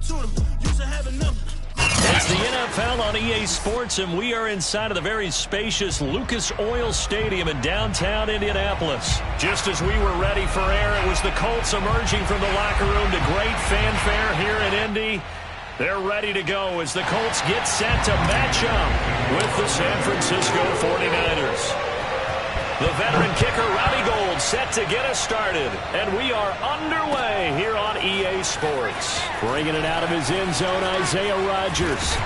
It's the NFL on EA Sports, and we are inside of the very spacious Lucas Oil Stadium in downtown Indianapolis. Just as we were ready for air, it was the Colts emerging from the locker room to great fanfare here in Indy. They're ready to go as the Colts get set to match up with the San Francisco 49ers. The veteran kicker, Robbie Gould, set to get us started. And we are underway here on EA Sports. Bringing it out of his end zone, Isaiah Rodgers.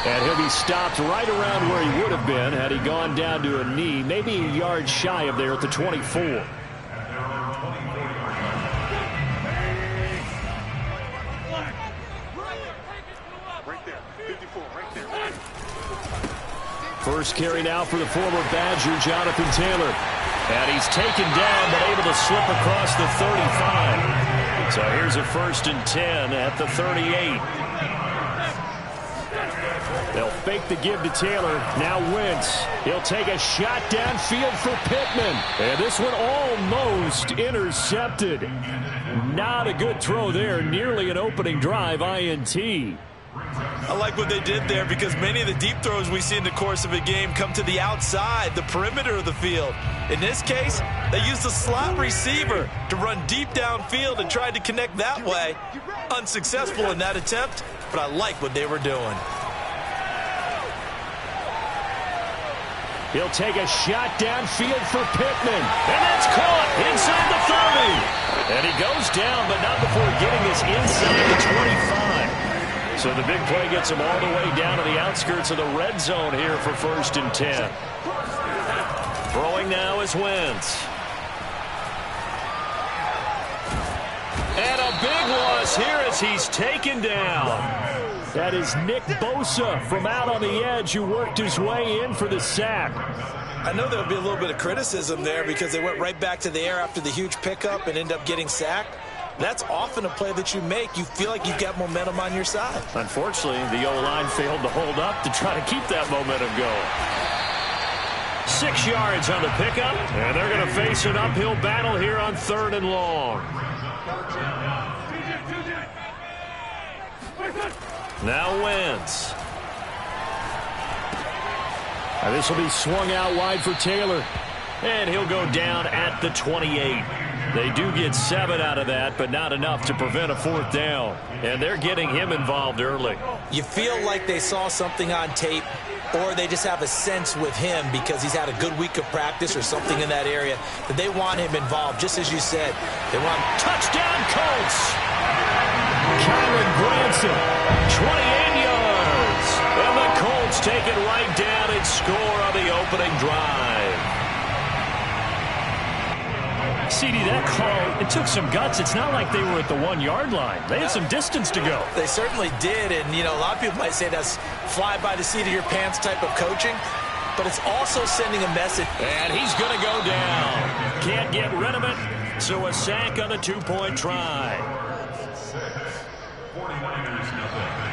And he'll be stopped right around where he would have been had he gone down to a knee, maybe a yard shy of there at the 24. First carry now for the former Badger, Jonathan Taylor. And he's taken down, but able to slip across the 35. So here's a 1st and 10 at the 38. They'll fake the give to Taylor. Now Wentz. He'll take a shot downfield for Pittman. And this one almost intercepted. Not a good throw there. Nearly an opening drive INT. I like what they did there because many of the deep throws we see in the course of a game come to the outside, the perimeter of the field. In this case, they used the slot receiver to run deep downfield and tried to connect that way. Unsuccessful in that attempt, but I like what they were doing. He'll take a shot downfield for Pittman. And that's caught inside the 30. And he goes down, but not before getting this inside the 25. So the big play gets him all the way down to the outskirts of the red zone here for 1st and 10. Throwing now is Wentz. And a big loss here as he's taken down. That is Nick Bosa from out on the edge who worked his way in for the sack. I know there'll be a little bit of criticism there because they went right back to the air after the huge pickup and end up getting sacked. That's often a play that you make. You feel like you've got momentum on your side. Unfortunately, the O-line failed to hold up to try to keep that momentum going. 6 yards on the pickup, and they're going to face an uphill battle here on 3rd and long. Now Wentz. This will be swung out wide for Taylor, and he'll go down at the 28. They do get 7 out of that, but not enough to prevent a 4th down. And they're getting him involved early. You feel like they saw something on tape, or they just have a sense with him because he's had a good week of practice or something in that area that they want him involved, just as you said. They want touchdown Colts. Kyron Granson, 28 yards. And the Colts take it right down and score on the opening drive. CD, that call, it took some guts. It's not like they were at the 1-yard line. They had some distance to go. They certainly did, and, you know, a lot of people might say that's fly by the seat of your pants type of coaching, but it's also sending a message. And he's going to go down. Can't get rid of it, so a sack on the 2-point try. 49ers nothing.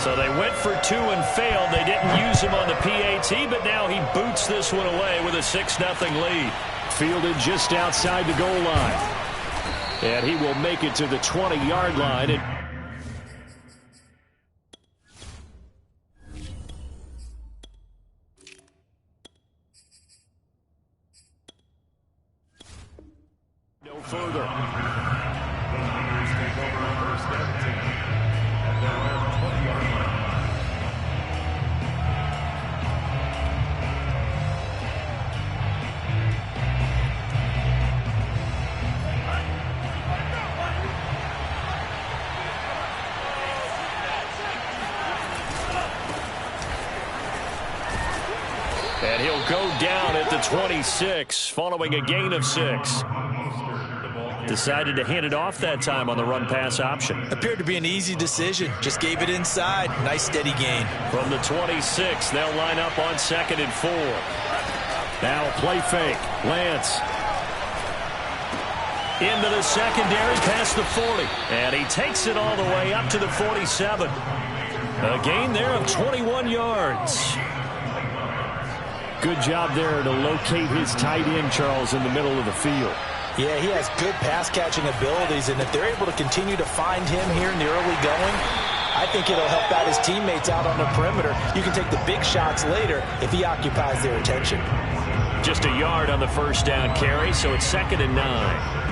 So they went for 2 and failed. They didn't use him on the PAT, but now he boots this one away with a 6-0 lead. Fielded just outside the goal line. And he will make it to the 20-yard line. No further. And he'll go down at the 26 following a gain of 6. Decided to hand it off that time on the run-pass option. Appeared to be an easy decision. Just gave it inside. Nice steady gain. From the 26, they'll line up on 2nd and 4. Now play fake. Lance. Into the secondary past the 40. And he takes it all the way up to the 47. A gain there of 21 yards. Good job there to locate his tight end, Charles, in the middle of the field. Yeah, he has good pass-catching abilities, and if they're able to continue to find him here in the early going, I think it'll help out his teammates out on the perimeter. You can take the big shots later if he occupies their attention. Just a yard on the first down carry, so it's 2nd and 9.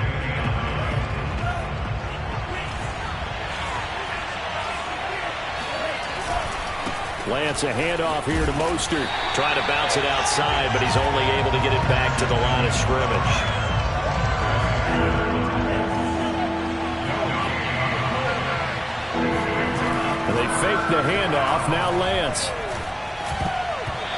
Lance, a handoff here to Mostert. Trying to bounce it outside, but he's only able to get it back to the line of scrimmage. And they fake the handoff. Now Lance.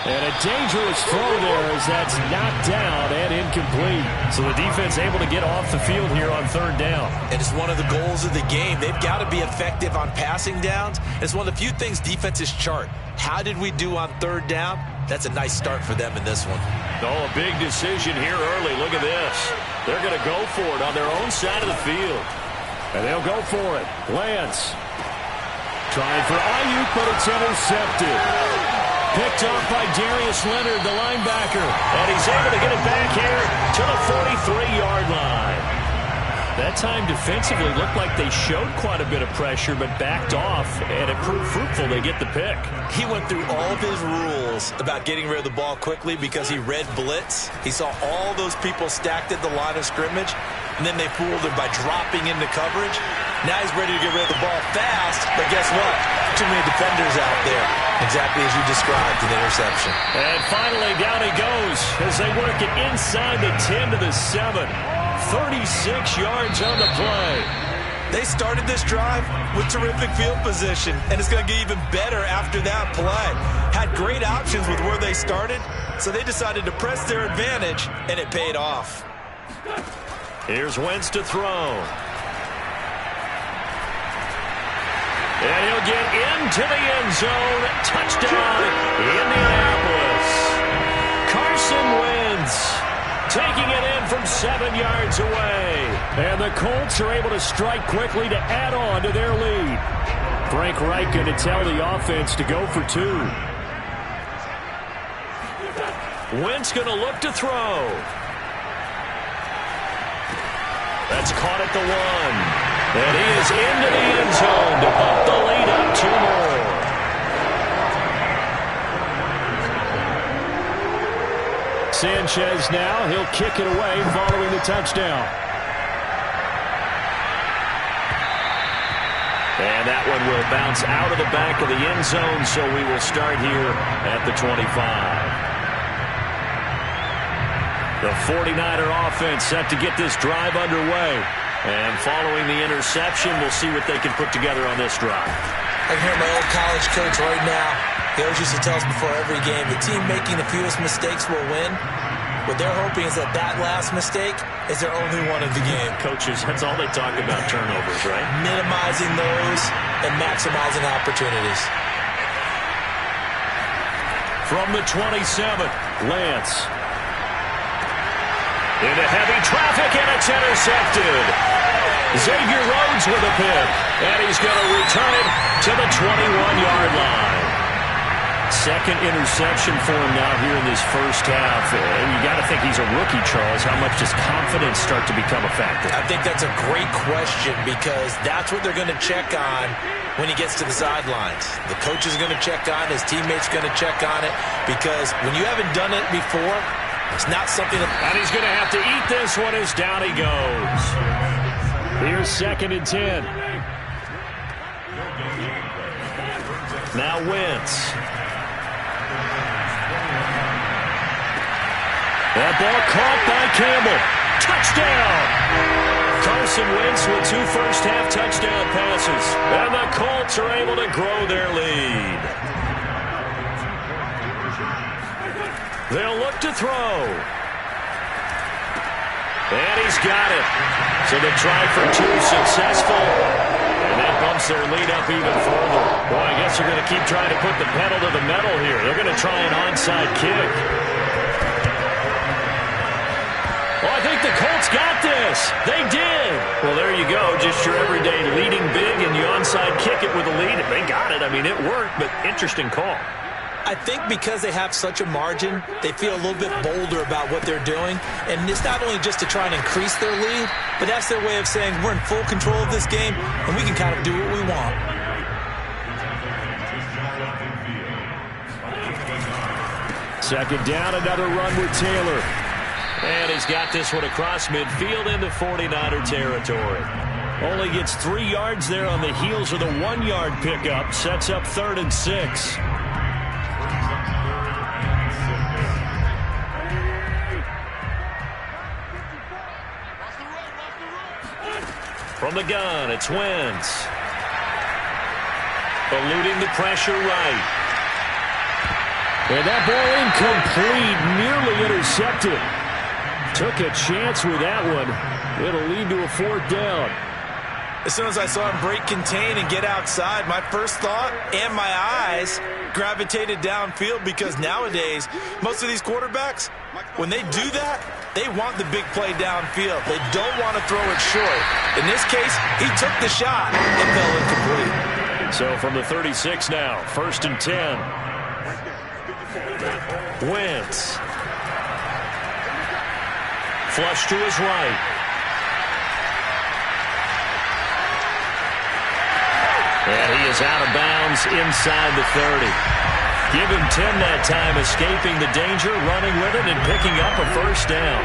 And a dangerous throw there as that's knocked down and incomplete. So the defense able to get off the field here on 3rd down. And it's one of the goals of the game. They've got to be effective on passing downs. It's one of the few things defenses chart. How did we do on 3rd down? That's a nice start for them in this one. Oh, a big decision here early. Look at this. They're going to go for it on their own side of the field. And they'll go for it. Lance trying for Ayuk, but it's intercepted. Picked off by Darius Leonard, the linebacker. And he's able to get it back here to the 43-yard line. That time defensively looked like they showed quite a bit of pressure but backed off, and it proved fruitful. They get the pick. He went through all of his rules about getting rid of the ball quickly because he read blitz. He saw all those people stacked at the line of scrimmage, and then they fooled him by dropping into coverage. Now he's ready to get rid of the ball fast, but guess what? Too many defenders out there. Exactly as you described, an interception. And finally, down he goes as they work it inside the 10 to the 7. 36 yards on the play. They started this drive with terrific field position, and it's going to get even better after that play. Had great options with where they started, so they decided to press their advantage, and it paid off. Here's Wentz to throw. And he'll get into the end zone. Touchdown, Indianapolis. Carson Wentz taking it in from 7 yards away. And the Colts are able to strike quickly to add on to their lead. Frank Reich going to tell the offense to go for 2. Wentz going to look to throw. That's caught at the 1. And he is into the end zone to bump the lead up 2 more. Sanchez now, he'll kick it away following the touchdown. And that one will bounce out of the back of the end zone, so we will start here at the 25. The 49er offense set to get this drive underway. And following the interception, we'll see what they can put together on this drive. I can hear my old college coach right now. He always used to tell us before every game, the team making the fewest mistakes will win. What they're hoping is that that last mistake is their only one of the game. Coaches, that's all they talk about, turnovers, right? Minimizing those and maximizing opportunities. From the 27, Lance. Into heavy traffic, and it's intercepted. Xavier Rhodes with a pick, and he's going to return it to the 21-yard line. Second interception for him now here in this first half. And you got to think he's a rookie, Charles. How much does confidence start to become a factor? I think that's a great question because that's what they're going to check on when he gets to the sidelines. The coach is going to check on it. His teammates going to check on it because when you haven't done it before, it's not something that... And he's going to have to eat this one as down he goes. Here's 2nd and 10. Now Wentz. That ball caught by Campbell. Touchdown! Carson Wentz with 2 first-half touchdown passes. And the Colts are able to grow their lead. They'll look to throw. And he's got it. So the try for 2 successful. And that bumps their lead up even further. Boy, I guess they're going to keep trying to put the pedal to the metal here. They're going to try an onside kick. Well, I think the Colts got this. They did. Well, there you go. Just your everyday leading big, and you onside kick it with a lead. They got it. I mean, it worked, but interesting call. I think because they have such a margin, they feel a little bit bolder about what they're doing. And it's not only just to try and increase their lead, but that's their way of saying we're in full control of this game, and we can kind of do what we want. Second down, another run with Taylor. And he's got this one across midfield into 49er territory. Only gets 3 yards there on the heels of the 1-yard pickup. Sets up 3rd and 6. From the gun, it's Wentz. Eluding the pressure right. And that ball incomplete, nearly intercepted. Took a chance with that one. It'll lead to a 4th down. As soon as I saw him break contain and get outside, my first thought and my eyes gravitated downfield, because nowadays, most of these quarterbacks, when they do that, they want the big play downfield. They don't want to throw it short. In this case, he took the shot and fell incomplete. So from the 36 now, 1st and 10. Wentz. Flush to his right. And he is out of bounds inside the 30. Give him 10 that time, escaping the danger, running with it, and picking up a 1st down.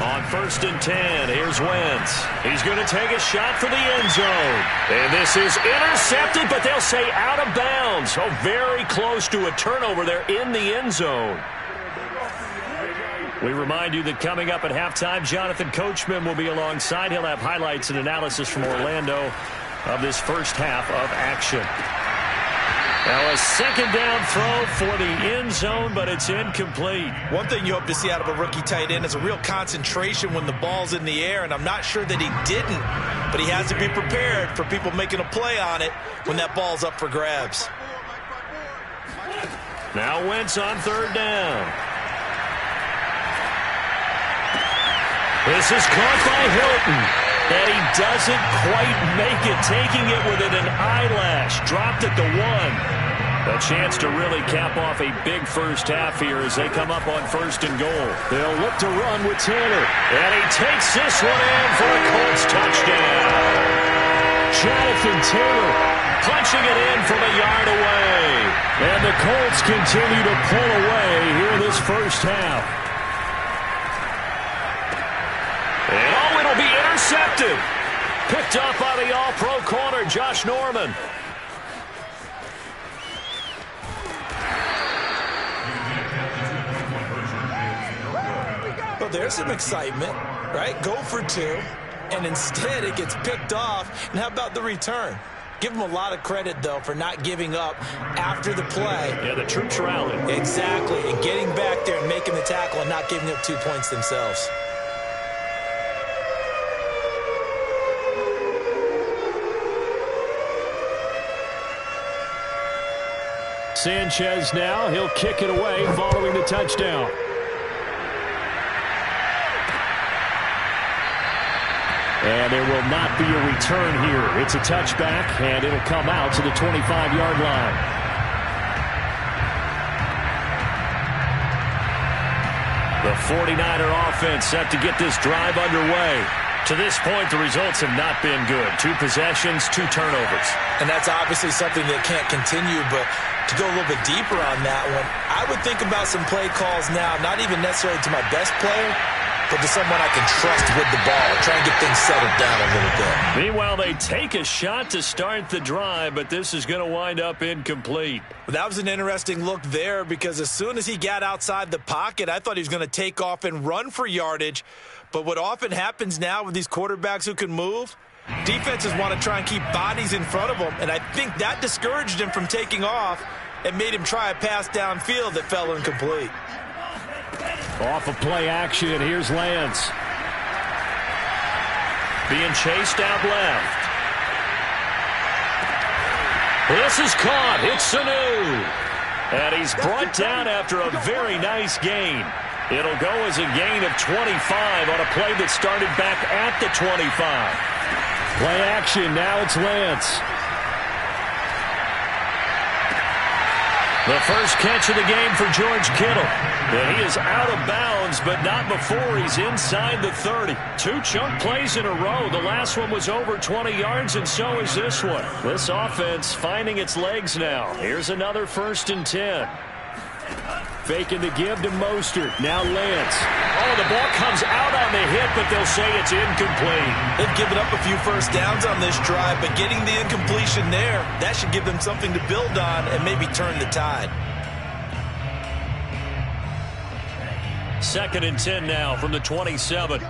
On 1st and 10, here's Wentz. He's going to take a shot for the end zone. And this is intercepted, but they'll say out of bounds. Oh, very close to a turnover there in the end zone. We remind you that coming up at halftime, Jonathan Coachman will be alongside. He'll have highlights and analysis from Orlando of this first half of action. Now a 2nd down throw for the end zone, but it's incomplete. One thing you hope to see out of a rookie tight end is a real concentration when the ball's in the air, and I'm not sure that he didn't, but he has to be prepared for people making a play on it when that ball's up for grabs. Now Wentz on 3rd down. This is caught by Hilton, and he doesn't quite make it, taking it within an eyelash. Dropped at the 1. A chance to really cap off a big first half here as they come up on 1st and goal. They'll look to run with Taylor, and he takes this one in for a Colts touchdown. Jonathan Taylor punching it in from a yard away. And the Colts continue to pull away here this first half. And oh, it'll be intercepted. Picked up by the all-pro corner, Josh Norman. Well, there's some excitement, right? Go for 2, and instead it gets picked off. And how about the return? Give them a lot of credit, though, for not giving up after the play. Yeah, the troops rallied. Exactly, and getting back there and making the tackle and not giving up 2 points themselves. Sanchez now, he'll kick it away following the touchdown. And there will not be a return here. It's a touchback, and it'll come out to the 25-yard line. The 49er offense set to get this drive underway. To this point, the results have not been good. 2 possessions, 2 turnovers. And that's obviously something that can't continue, but to go a little bit deeper on that one, I would think about some play calls now, not even necessarily to my best player, but to someone I can trust with the ball, try and get things settled down a little bit. Meanwhile, they take a shot to start the drive, but this is going to wind up incomplete. Well, that was an interesting look there, because as soon as he got outside the pocket, I thought he was going to take off and run for yardage. But what often happens now with these quarterbacks who can move, defenses want to try and keep bodies in front of them, and I think that discouraged him from taking off and made him try a pass downfield that fell incomplete. Off of play action, here's Lance. Being chased out left. This is caught. It's Sanu. And he's brought down after a very nice gain. It'll go as a gain of 25 on a play that started back at the 25. Play action, now it's Lance. The first catch of the game for George Kittle. And he is out of bounds, but not before he's inside the 30. 2 chunk plays in a row. The last one was over 20 yards, and so is this one. This offense finding its legs now. Here's another 1st and 10. Faking the give to Mostert. Now Lance. Oh, the ball comes out on the hit, but they'll say it's incomplete. They've given up a few first downs on this drive, but getting the incompletion there, that should give them something to build on and maybe turn the tide. 2nd and 10 now from the 27.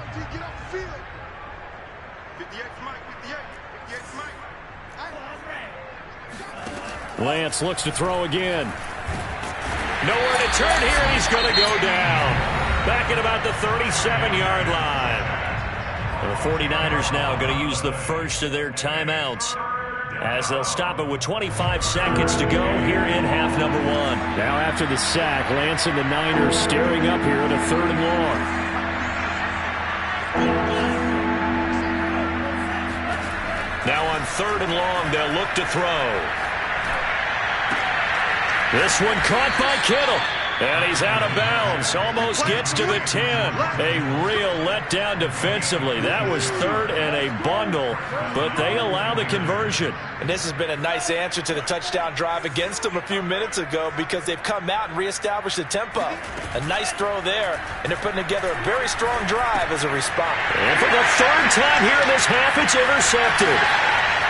Lance looks to throw again. Nowhere to turn here, and he's going to go down. Back at about the 37-yard line. And the 49ers now going to use the first of their timeouts as they'll stop it with 25 seconds to go here in half number 1. Now after the sack, Lance and the Niners staring up here at a 3rd and long. Now on 3rd and long, they'll look to throw. This one caught by Kittle. And he's out of bounds. Almost gets to the 10. A real letdown defensively. That was 3rd and a bundle, but they allow the conversion. And this has been a nice answer to the touchdown drive against them a few minutes ago because they've come out and reestablished the tempo. A nice throw there, and they're putting together a very strong drive as a response. And for the 3rd time here in this half, it's intercepted.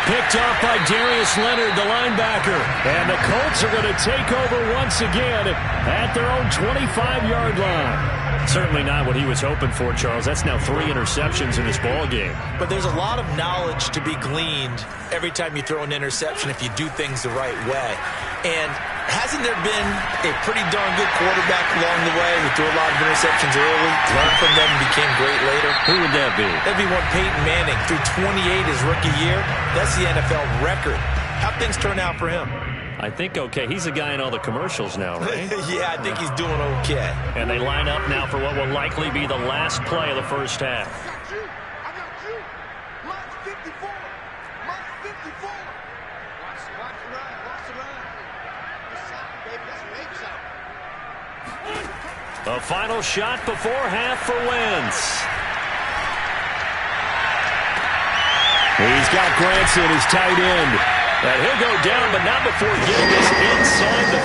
Picked off by Darius Leonard, the linebacker. And the Colts are going to take over once again at their own 25-yard line. Certainly not what he was hoping for, Charles. That's now 3 interceptions in this ball game. But there's a lot of knowledge to be gleaned every time you throw an interception if you do things the right way. And hasn't there been a pretty darn good quarterback along the way who threw a lot of interceptions early, learned from them, and became great later? Who would that be? That'd be one Peyton Manning. Threw 28 his rookie year. That's the NFL record. How'd things turn out for him? I think okay. He's the guy in all the commercials now, right? Yeah, I think he's doing okay. And they line up now for what will likely be the last play of the first half. A final shot before half for Wentz. He's got Granson, his tight end. And he'll go down, but not before getting this inside the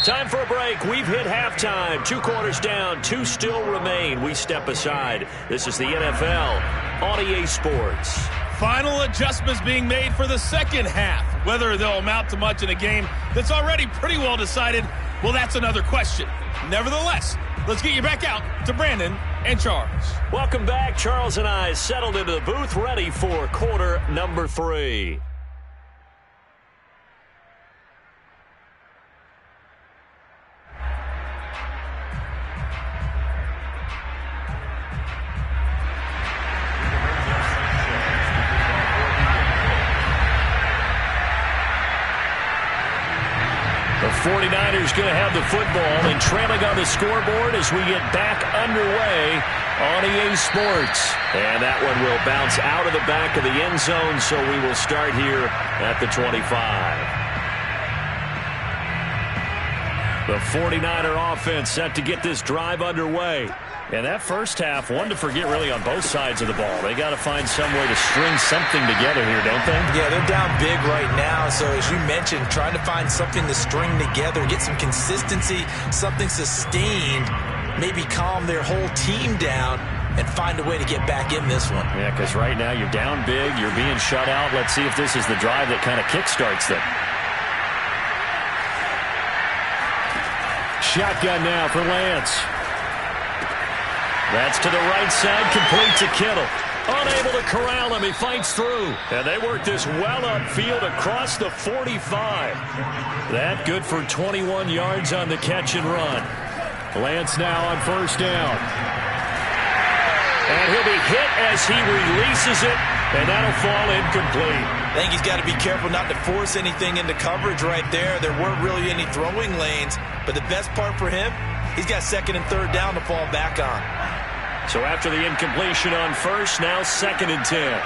30. Time for a break. We've hit halftime. 2 quarters down, 2 still remain. We step aside. This is the NFL on EA Sports. Final adjustments being made for the second half. Whether they'll amount to much in a game that's already pretty well decided, well, that's another question. Nevertheless, let's get you back out to Brandon and Charles. Welcome back. Charles and I settled into the booth, ready for quarter number 3. The 49ers going to have the football and trailing on the scoreboard as we get back underway on EA Sports. And that one will bounce out of the back of the end zone, so we will start here at the 25. The 49er offense set to get this drive underway. And that first half, one to forget really on both sides of the ball. They got to find some way to string something together here, don't they? Yeah, they're down big right now. So as you mentioned, trying to find something to string together, get some consistency, something sustained, maybe calm their whole team down and find a way to get back in this one. Yeah, because right now you're down big, you're being shut out. Let's see if this is the drive that kind of kickstarts them. Shotgun now for Lance. That's to the right side, complete to Kittle. Unable to corral him, he fights through. And they work this well upfield across the 45. That good for 21 yards on the catch and run. Lance now on first down. And he'll be hit as he releases it, and that'll fall incomplete. I think he's got to be careful not to force anything into coverage right there. There weren't really any throwing lanes, but the best part for him, he's got 2nd and 3rd down to fall back on. So after the incompletion on first, now 2nd and 10.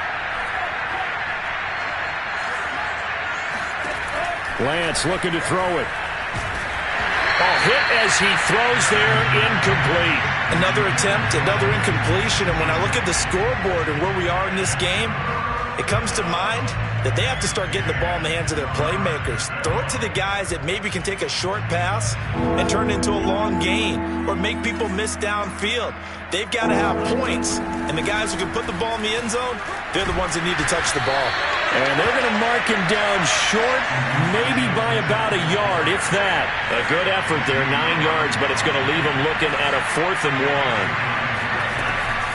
Lance looking to throw it. A hit as he throws there, incomplete. Another attempt, another incompletion, and when I look at the scoreboard and where we are in this game, it comes to mind that they have to start getting the ball in the hands of their playmakers. Throw it to the guys that maybe can take a short pass and turn it into a long gain or make people miss downfield. They've got to have points, and the guys who can put the ball in the end zone, they're the ones that need to touch the ball. And they're going to mark him down short, maybe by about a yard, if that. A good effort there, 9 yards, but it's going to leave him looking at a 4th and 1.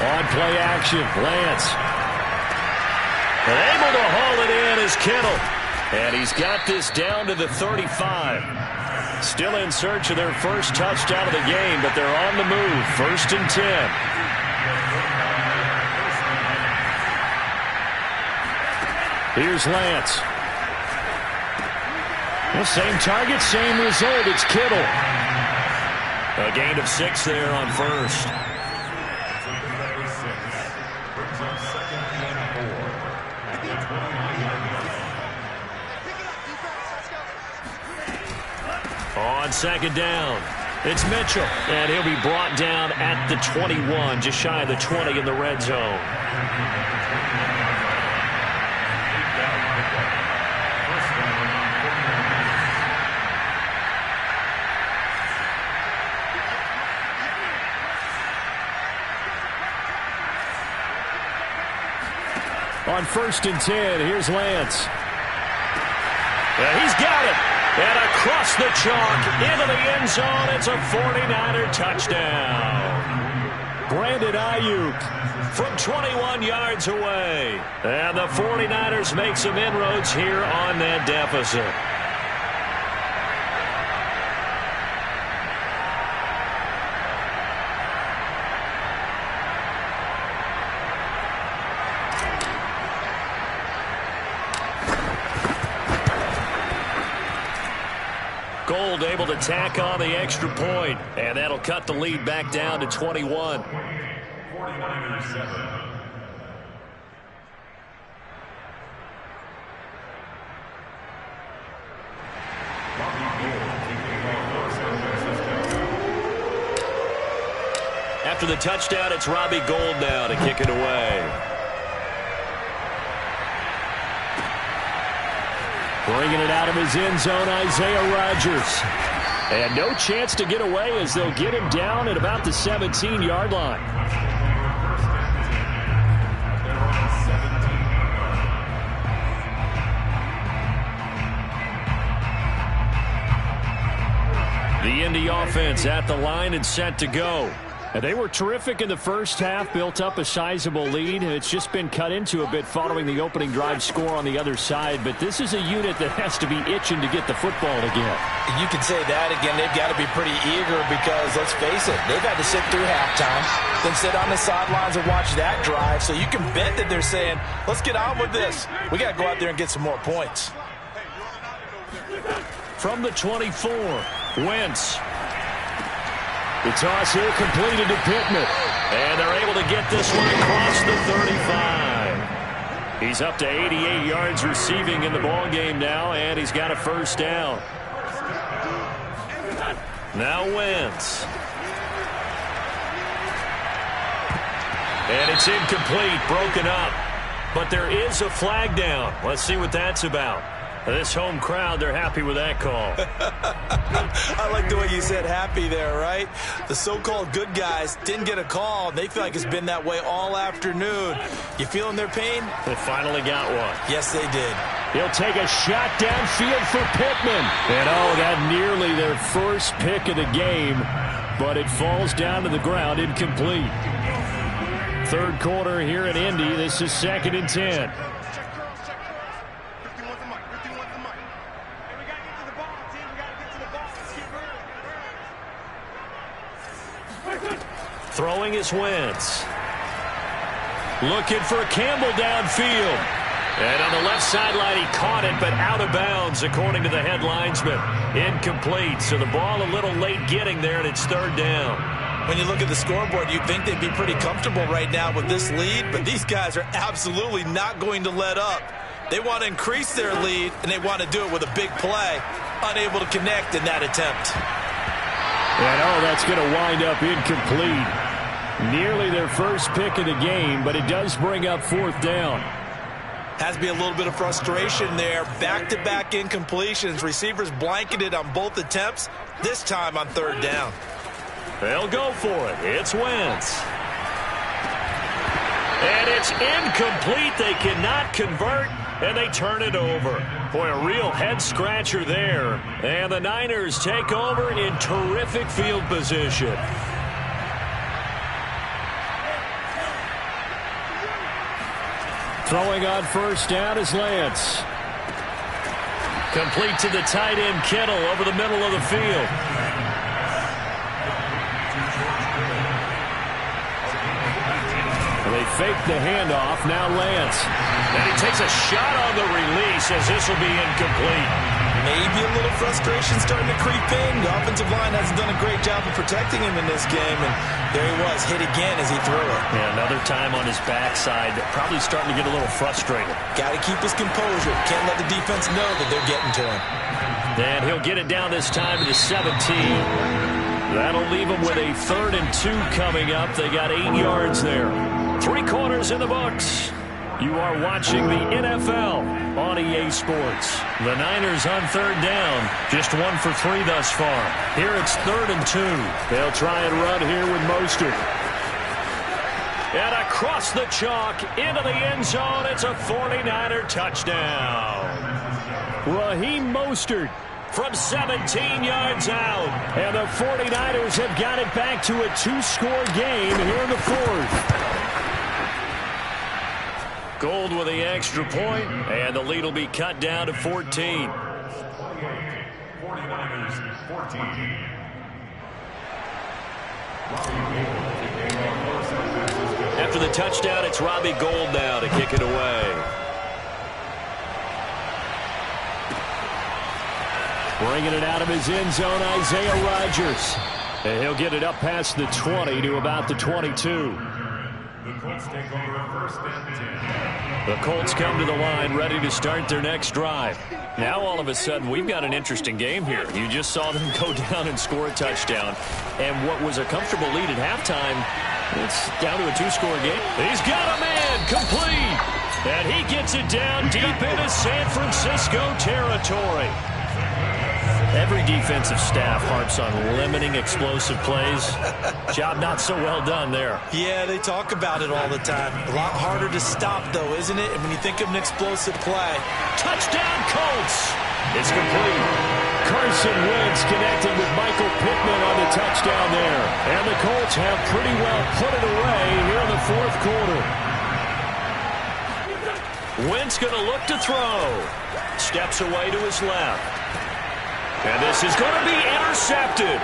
On play action, Lance. And able to haul it in is Kittle. And he's got this down to the 35. Still in search of their first touchdown of the game, but they're on the move. 1st and 10. Here's Lance. Well, same target, same result. It's Kittle. A gain of 6 there on 1st. On 2nd down, it's Mitchell, and he'll be brought down at the 21, just shy of the 20 in the red zone. On 1st and 10, here's Lance. And he's got it. And across the chalk, into the end zone, it's a 49er touchdown. Brandon Ayuk from 21 yards away. And the 49ers make some inroads here on that deficit. Gold able to tack on the extra point, and that'll cut the lead back down to 21. 49ers 7. After the touchdown, it's Robbie Gould now to kick it away. Bringing it out of his end zone, Isaiah Rodgers. And no chance to get away as they'll get him down at about the 17-yard line. The Indy offense at the line and set to go. And they were terrific in the first half, built up a sizable lead, and it's just been cut into a bit following the opening drive score on the other side. But this is a unit that has to be itching to get the football again. You can say that again. They've got to be pretty eager because, let's face it, they've had to sit through halftime, then sit on the sidelines and watch that drive. So you can bet that they're saying, let's get on with this. We got to go out there and get some more points. From the 24, Wentz. The toss here completed to Pittman. And they're able to get this one across the 35. He's up to 88 yards receiving in the ball game now, and he's got a first down. Now Wentz. And it's incomplete, broken up. But there is a flag down. Let's see what that's about. This home crowd, they're happy with that call. I like the way you said happy there, right? The so-called good guys didn't get a call. They feel like it's been that way all afternoon. You feeling their pain? They finally got one. Yes, they did. He'll take a shot downfield for Pittman. And that nearly their first pick of the game, but it falls down to the ground incomplete. Third quarter here in Indy. This is 2nd and 10. Throwing is Wentz. Looking for Campbell downfield. And on the left sideline, he caught it, but out of bounds, according to the head linesman. Incomplete, so the ball a little late getting there, and it's 3rd down. When you look at the scoreboard, you'd think they'd be pretty comfortable right now with this lead, but these guys are absolutely not going to let up. They want to increase their lead, and they want to do it with a big play. Unable to connect in that attempt. And that's going to wind up incomplete. Nearly their first pick of the game, but it does bring up fourth down. Has to be a little bit of frustration there. Back-to-back incompletions. Receivers blanketed on both attempts, this time on third down. They'll go for it. It's Wentz. And it's incomplete. They cannot convert, and they turn it over. Boy, a real head-scratcher there. And the Niners take over in terrific field position. Throwing on first down is Lance. Complete to the tight end, Kittle, over the middle of the field. They fake the handoff. Now Lance. And he takes a shot on the release as this will be incomplete. Maybe a little frustration starting to creep in. The offensive line hasn't done a great job of protecting him in this game, and there he was, hit again as he threw it. Yeah, another time on his backside, probably starting to get a little frustrated. Got to keep his composure. Can't let the defense know that they're getting to him. And he'll get it down this time to the 17. That'll leave him with a 3rd and 2 coming up. They got 8 yards there. 3 quarters in the books. You are watching the NFL on EA Sports. The Niners on third down. Just 1 for 3 thus far. Here it's 3rd and 2. They'll try and run here with Mostert. And across the chalk into the end zone. It's a 49er touchdown. Raheem Mostert from 17 yards out. And the 49ers have got it back to a 2-score game here in the 4th. Gold with the extra point, and the lead will be cut down to 14. 49ers 14. After the touchdown, it's Robbie Gould now to kick it away. Bringing it out of his end zone, Isaiah Rodgers. And he'll get it up past the 20 to about the 22. The Colts take over at 1st and 10. The Colts come to the line ready to start their next drive. Now all of a sudden we've got an interesting game here. You just saw them go down and score a touchdown. And what was a comfortable lead at halftime, it's down to a 2-score game. He's got a man complete. And he gets it down deep into San Francisco territory. Every defensive staff harps on limiting explosive plays. Job not so well done there. Yeah, they talk about it all the time. A lot harder to stop, though, isn't it? And when you think of an explosive play. Touchdown, Colts! It's complete. Carson Wentz connecting with Michael Pittman on the touchdown there. And the Colts have pretty well put it away here in the 4th quarter. Wentz going to look to throw. Steps away to his left. And this is going to be intercepted.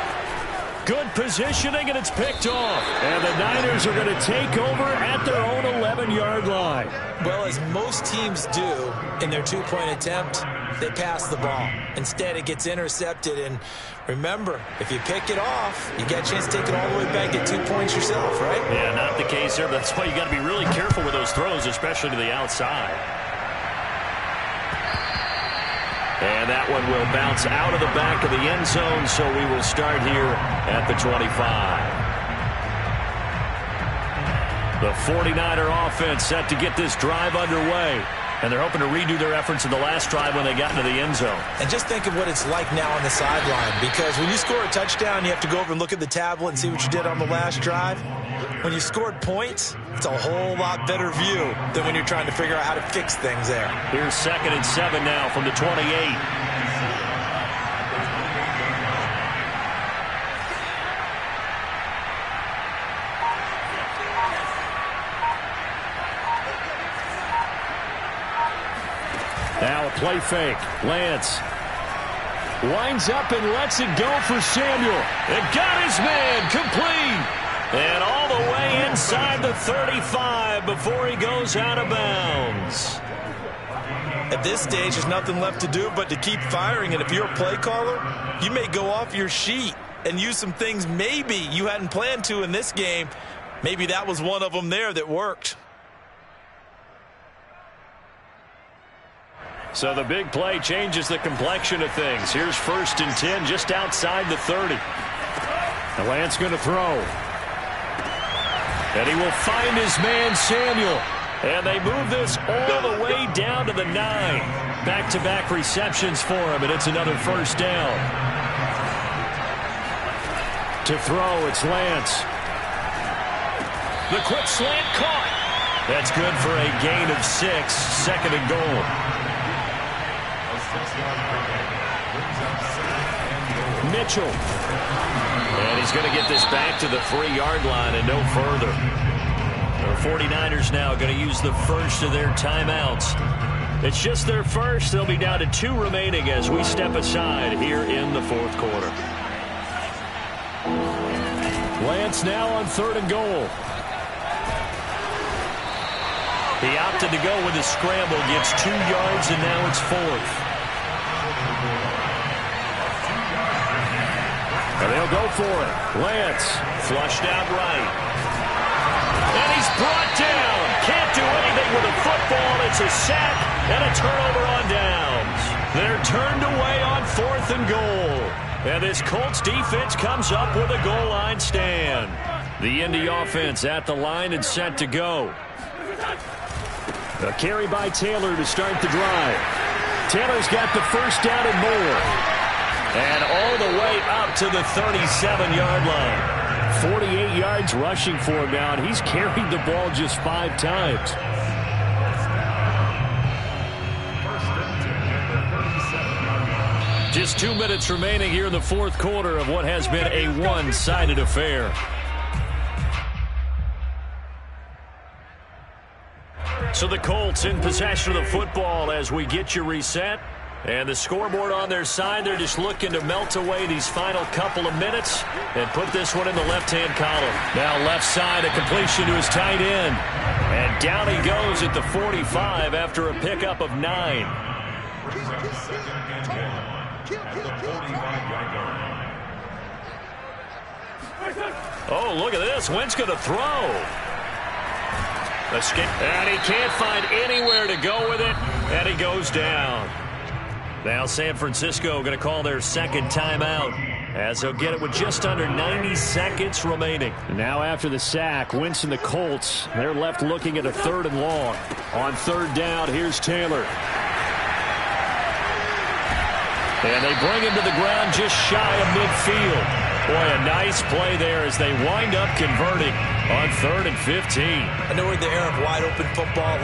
Good positioning, and it's picked off. And the Niners are going to take over at their own 11-yard line. Well, as most teams do in their 2-point attempt, they pass the ball. Instead, it gets intercepted. And remember, if you pick it off, you get a chance to take it all the way back, get 2 points yourself, right? Yeah, not the case there. That's why you got to be really careful with those throws, especially to the outside. And that one will bounce out of the back of the end zone, so we will start here at the 25. The 49er offense set to get this drive underway. And they're hoping to redo their efforts in the last drive when they got into the end zone. And just think of what it's like now on the sideline, because when you score a touchdown, you have to go over and look at the tablet and see what you did on the last drive. When you scored points, it's a whole lot better view than when you're trying to figure out how to fix things there. Here's 2nd and 7 now from the 28. Now a play fake. Lance winds up and lets it go for Samuel. It got his man complete. And all the way inside the 35 before he goes out of bounds. At this stage, there's nothing left to do but to keep firing. And if you're a play caller, you may go off your sheet and use some things maybe you hadn't planned to in this game. Maybe that was one of them there that worked. So the big play changes the complexion of things. Here's 1st and 10 just outside the 30. And Lance going to throw. And he will find his man Samuel. And they move this all the way down to the 9. Back-to-back receptions for him, and it's another 1st down. To throw, it's Lance. The quick slant caught. That's good for a gain of 6, 2nd and goal. Mitchell. And he's going to get this back to the 3-yard line and no further. The 49ers now going to use the first of their timeouts. It's just their first. They'll be down to 2 remaining as we step aside here in the 4th quarter. Lance now on 3rd and goal. He opted to go with a scramble, gets 2 yards, and now it's 4th. And they'll go for it. Lance flushed out right. And he's brought down. Can't do anything with a football. It's a sack and a turnover on downs. They're turned away on 4th and goal. And this Colts defense comes up with a goal line stand. The Indy offense at the line and set to go. A carry by Taylor to start the drive. Taylor's got the 1st down and more. And all the way up to the 37-yard line. 48 yards rushing for him now, and he's carried the ball just 5 times. Just 2 minutes remaining here in the 4th quarter of what has been a one-sided affair. So the Colts in possession of the football as we get you reset. And the scoreboard on their side, they're just looking to melt away these final couple of minutes and put this one in the left-hand column. Now left side, a completion to his tight end. And down he goes at the 45 after a pickup of 9. Oh, look at this. Wentz going to throw. And he can't find anywhere to go with it, and he goes down. Now San Francisco going to call their 2nd timeout as they'll get it with just under 90 seconds remaining. Now after the sack, Wentz and the Colts, they're left looking at a 3rd and long. On 3rd down, here's Taylor. And they bring him to the ground just shy of midfield. Boy, a nice play there as they wind up converting on 3rd and 15. I know we're in the era of wide open football.